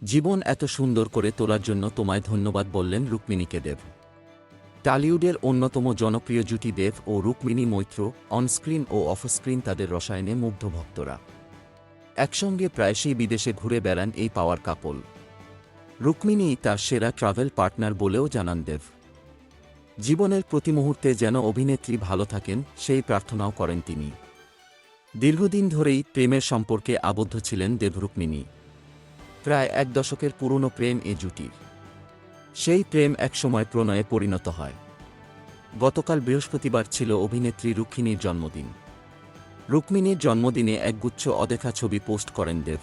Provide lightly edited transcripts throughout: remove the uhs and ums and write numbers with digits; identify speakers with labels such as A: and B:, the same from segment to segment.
A: জীবন এত সুন্দর করে তোলার জন্য তোমায় ধন্যবাদ বললেন রুক্মিণীকে দেব। টলিউডের অন্যতম জনপ্রিয় জুটি দেব ও রুক্মিণী মৈত্র অনস্ক্রিন ও অফস্ক্রিন তাদের রসায়নে মুগ্ধ ভক্তরা। একসঙ্গে প্রায়শই বিদেশে ঘুরে বেড়ান এই পাওয়ার কাপল। রুক্মিণী তার সেরা ট্রাভেল পার্টনার বলেও জানান দেব। জীবনের প্রতি মুহূর্তে যেন অভিনেত্রী ভালো থাকেন সেই প্রার্থনাও করেন তিনি। দীর্ঘদিন ধরেই প্রেমের সম্পর্কে আবদ্ধ ছিলেন দেব রুক্মিণী। প্রায় এক দশকের পুরনো প্রেম এ জুটির। সেই প্রেম একসময় প্রণয়ে পরিণত হয়। গতকাল বৃহস্পতিবার ছিল অভিনেত্রী রুক্মিণীর জন্মদিন। রুক্মিণীর জন্মদিনে একগুচ্ছ অদেখা ছবি পোস্ট করেন দেব।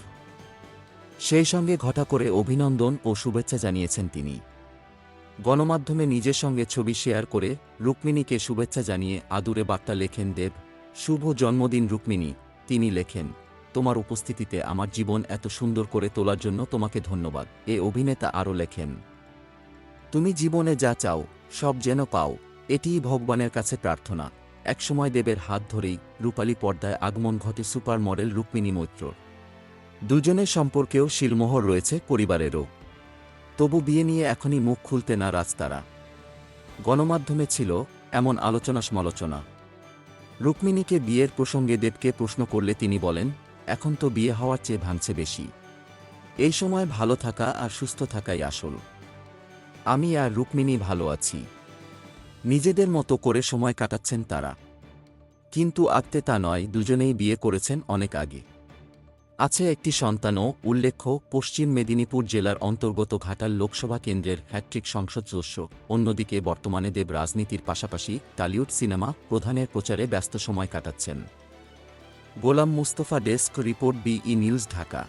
A: সেই সঙ্গে ঘটা করে অভিনন্দন ও শুভেচ্ছা জানিয়েছেন তিনি। গণমাধ্যমে নিজের সঙ্গে ছবি শেয়ার করে রুক্মিণীকে শুভেচ্ছা জানিয়ে আদুরে বার্তা লেখেন দেব। শুভ জন্মদিন রুক্মিণী। তিনি লেখেন, তোমার উপস্থিতিতে আমার জীবন এত সুন্দর করে তোলার জন্য তোমাকে ধন্যবাদ। এ অভিনেতা আরও লেখেন, তুমি জীবনে যা চাও সব যেন পাও, এটিই ভগবানের কাছে প্রার্থনা। একসময় দেবের হাত ধরেই রূপালী পর্দায় আগমন ঘটে সুপার মডেল রুক্মিণী মৈত্রর। দুজনের সম্পর্কেও শিলমোহর রয়েছে পরিবারেরও। তবু বিয়ে নিয়ে এখনই মুখ খুলতে নারাজ তারা। গণমাধ্যমে ছিল এমন আলোচনা সমালোচনা। রুক্মিণীকে বিয়ের প্রসঙ্গে দেবকে প্রশ্ন করলে তিনি বলেন, এখন তো বিয়ে হওয়ার চেয়ে ভাঙছে বেশি। এই সময় ভালো থাকা আর সুস্থ থাকাই আসল। আমি আর রুক্মিণী ভালো আছি। নিজেদের মতো করে সময় কাটাচ্ছেন তারা। কিন্তু আত্মে তা নয়, দুজনেই বিয়ে করেছেন অনেক আগে। আছে একটি সন্তানও। উল্লেখ্য, পশ্চিম মেদিনীপুর জেলার অন্তর্গত ঘাটাল লোকসভা কেন্দ্রের হ্যাট্রিক সংসদ সদস্য। অন্যদিকে বর্তমানে দেব রাজনীতির পাশাপাশি টলিউড সিনেমা প্রধানের প্রচারে ব্যস্ত সময় কাটাচ্ছেন। Golam Mustafa, desk report, BE news, Dhaka.